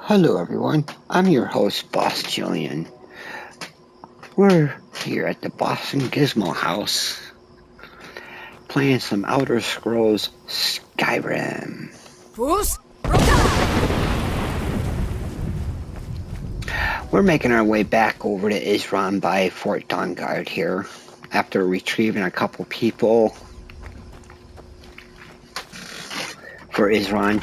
Hello everyone, I'm your host, Boss Jillian. We're here at the Boston Gizmo house, playing some Elder Scrolls Skyrim. We're making our way back over to Isran by Fort Dawnguard here, after retrieving a couple people for Isran.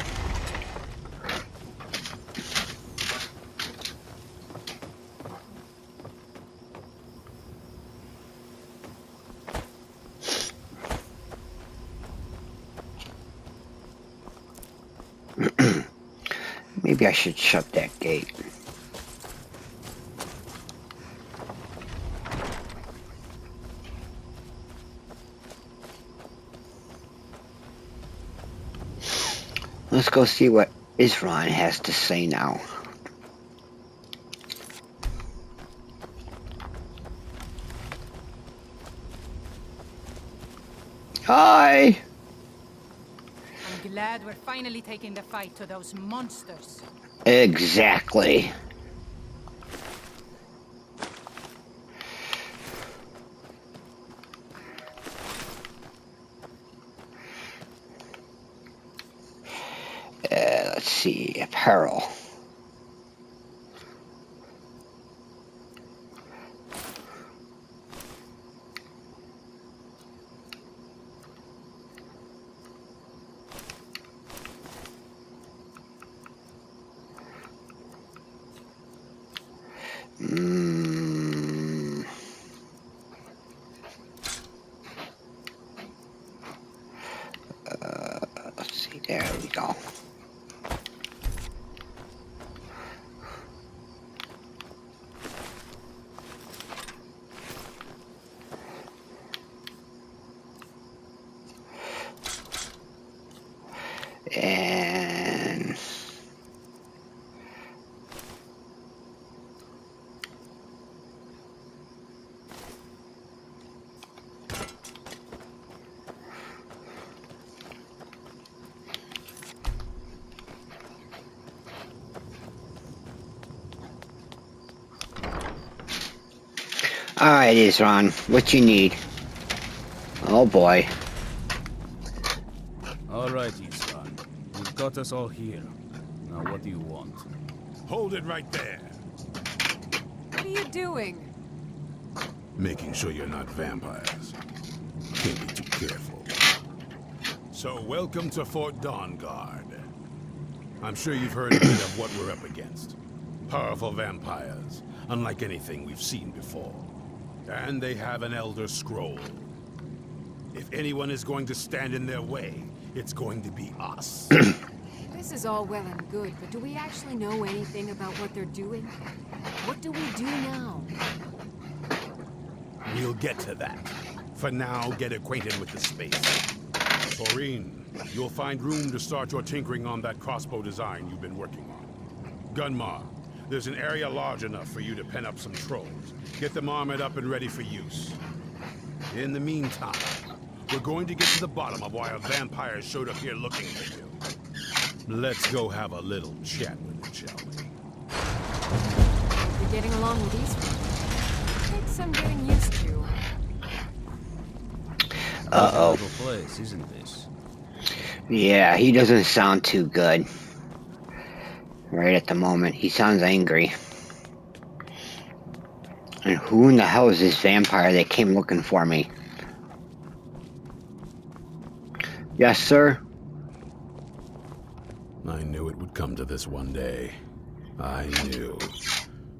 Maybe I should shut that gate. Let's go see what Isran has to say now. Hi! I'm glad we're finally taking the fight to those monsters. Exactly. Let's see, apparel. Let's see, there we go. And alright, Isran, what you need? Oh boy. Alright, Isran. You've got us all here. Now what do you want? Hold it right there. What are you doing? Making sure you're not vampires. Can't be too careful. So, welcome to Fort Dawnguard. I'm sure you've heard a bit of what we're up against. Powerful vampires, unlike anything we've seen before. And they have an Elder Scroll. If anyone is going to stand in their way, it's going to be us. This is all well and good, but do we actually know anything about what they're doing? What do we do now? We'll get to that. For now, get acquainted with the space. Taurine, you'll find room to start your tinkering on that crossbow design you've been working on. Gunmar, there's an area large enough for you to pen up some trolls. Get them armored up and ready for use. In the meantime, we're going to get to the bottom of why a vampire showed up here looking for you. Let's go have a little chat with it, shall we? You're getting along with these people. Takes some getting used to. Uh-oh. Little place, isn't this? Yeah, he doesn't sound too good. Right at the moment, he sounds angry. And who in the hell is this vampire that came looking for me? Yes, sir? I knew it would come to this one day. I knew.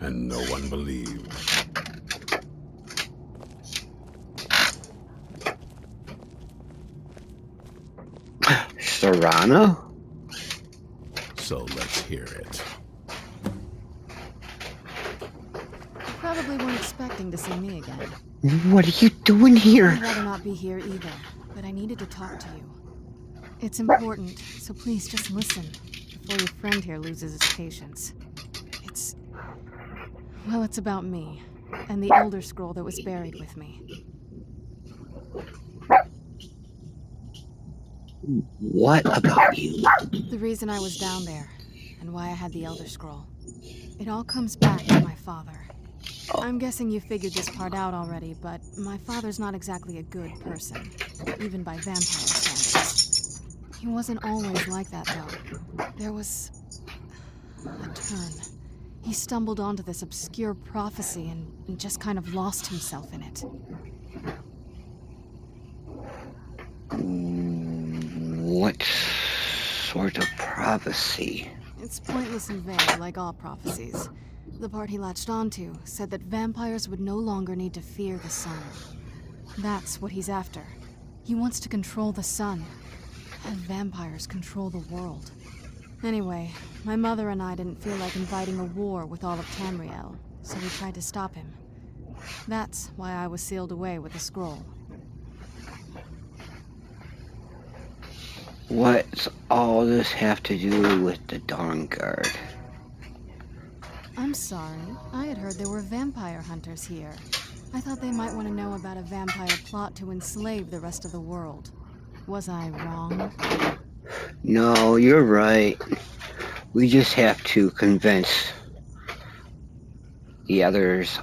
And no one believed. Serana? So let's hear it. You probably weren't expecting to see me again. What are you doing here? I'd rather not be here either, but I needed to talk to you. It's important, so please just listen before your friend here loses his patience. Well, it's about me and the Elder Scroll that was buried with me. What about you? The reason I was down there. and why I had the Elder Scroll. It all comes back to my father. I'm guessing you figured this part out already, but my father's not exactly a good person, even by vampire standards. He wasn't always like that, though. There was a turn. He stumbled onto this obscure prophecy and just kind of lost himself in it. What sort of prophecy? It's pointless and vague, like all prophecies. The part he latched onto said that vampires would no longer need to fear the sun. That's what he's after. He wants to control the sun. Have vampires control the world. Anyway, my mother and I didn't feel like inviting a war with all of Tamriel, so we tried to stop him. That's why I was sealed away with the scroll. What's all this have to do with the Dawn Guard? I'm sorry. I had heard there were vampire hunters here. I thought they might want to know about a vampire plot to enslave the rest of the world. Was I wrong? No, you're right. We just have to convince the others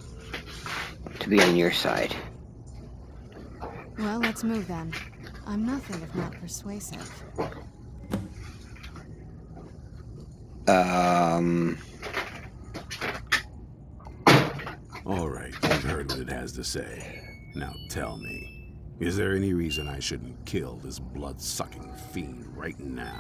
to be on your side. Well, let's move then. I'm nothing if not persuasive. All right, you've heard what it has to say. Now tell me, is there any reason I shouldn't kill this blood-sucking fiend right now?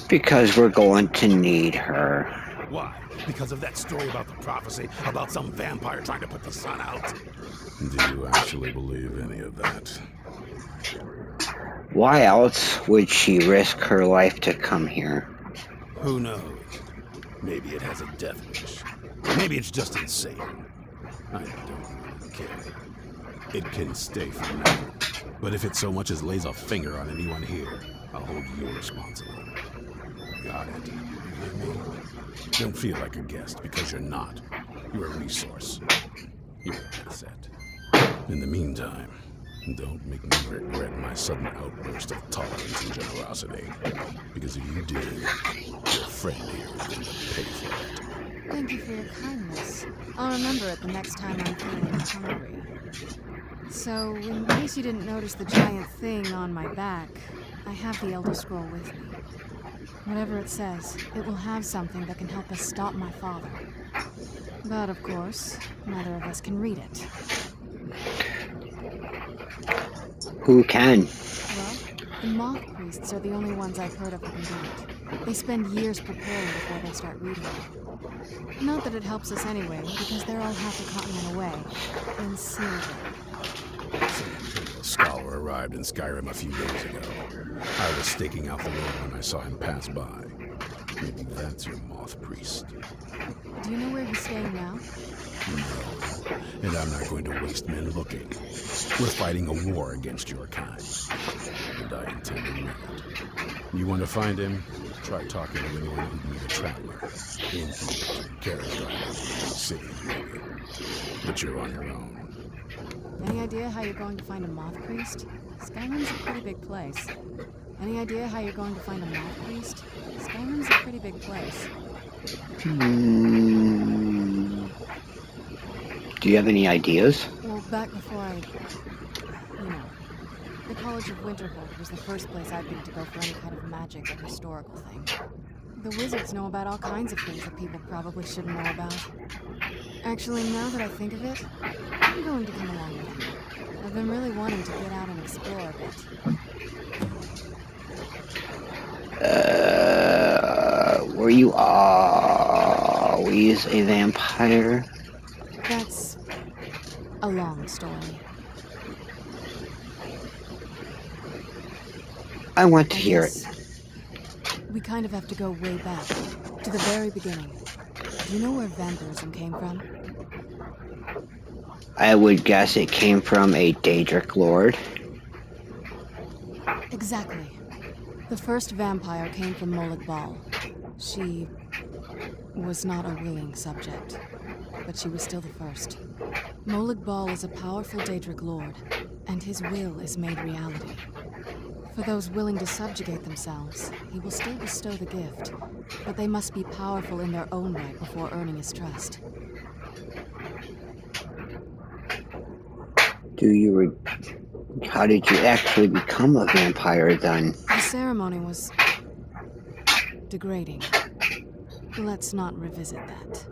Because we're going to need her. Why? Because of that story about the prophecy, about some vampire trying to put the sun out? Do you actually believe any of that? Why else would she risk her life to come here? Who knows? Maybe it has a death wish. Maybe it's just insane. I don't really care. It can stay for now. But if it so much as lays a finger on anyone here, I'll hold you responsible. Got it? You hear me? Don't feel like a guest, because you're not. You're a resource. You're an asset. In the meantime, don't make me regret my sudden outburst of tolerance and generosity. Because if you do, your friend here is going to pay for it. Thank you for your kindness. I'll remember it the next time I'm feeling hungry. So, in case you didn't notice the giant thing on my back, I have the Elder Scroll with me. Whatever it says, it will have something that can help us stop my father. But, of course, neither of us can read it. Who can? Well, the moth priests are the only ones I've heard of who can do it. They spend years preparing before they start reading it. Not that it helps us anyway, because they're all half a continent away, in Skyrim. A scholar arrived in Skyrim a few days ago. I was staking out the road when I saw him pass by. Maybe that's your moth priest. Do you know where he's staying now? No, and I'm not going to waste men looking. We're fighting a war against your kind, and I intend to win it. You want to find him? Try talking to anyone who'd meet a traveler. Innkeepers, carriage drivers, city, maybe. But you're on your own. Any idea how you're going to find a moth priest? Skyrim's a pretty big place. Any idea how you're going to find a moth priest? Skyrim's a pretty big place. Do you have any ideas? Well, back before the College of Winterhold was the first place I'd been to go for any kind of magic or historical thing. The wizards know about all kinds of things that people probably shouldn't know about. Actually, now that I think of it, I'm going to come along with you. I've been really wanting to get out and explore a bit. Were you always a vampire? That's a long story. I want to hear it. We kind of have to go way back, to the very beginning. Do you know where vampirism came from? I would guess it came from a Daedric lord. Exactly. The first vampire came from Molag Bal. She was not a willing subject, but she was still the first. Molag Bal is a powerful Daedric lord, and his will is made reality. For those willing to subjugate themselves, he will still bestow the gift, but they must be powerful in their own right before earning his trust. How did you actually become a vampire then? The ceremony was degrading. Let's not revisit that.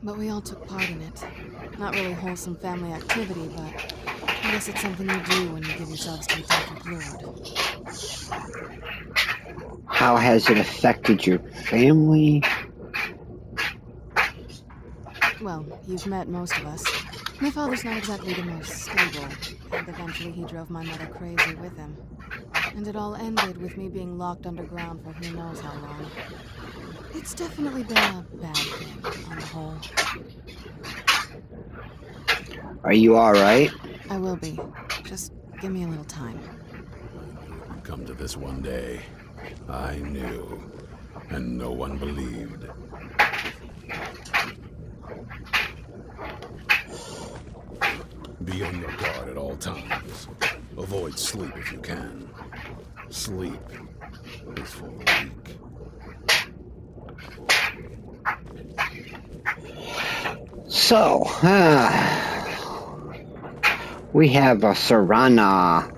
But we all took part in it. Not really wholesome family activity, but I guess it's something you do when you give yourselves to a different lord. How has it affected your family? Well, you've met most of us. My father's not exactly the most stable, and eventually he drove my mother crazy with him. And it all ended with me being locked underground for who knows how long. It's definitely been a bad thing, on the whole. Are you alright? I will be. Just give me a little time. I knew it would come to this one day. I knew. And no one believed. Be on your guard at all times. Avoid sleep if you can. Sleep is for the weak. So, we have a Serana.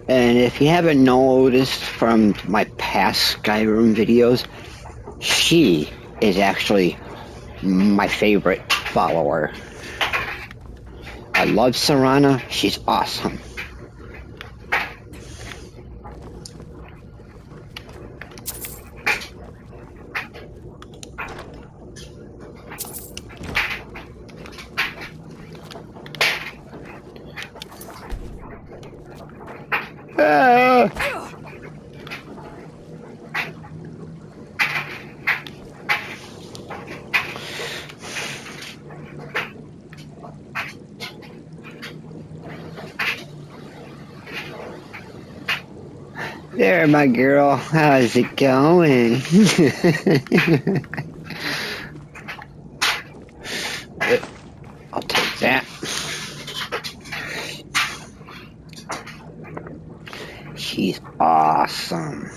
And if you haven't noticed from my past Skyrim videos, she is actually my favorite follower. I love Serana. She's awesome. There, my girl. How's it going? I'll take that. She's awesome.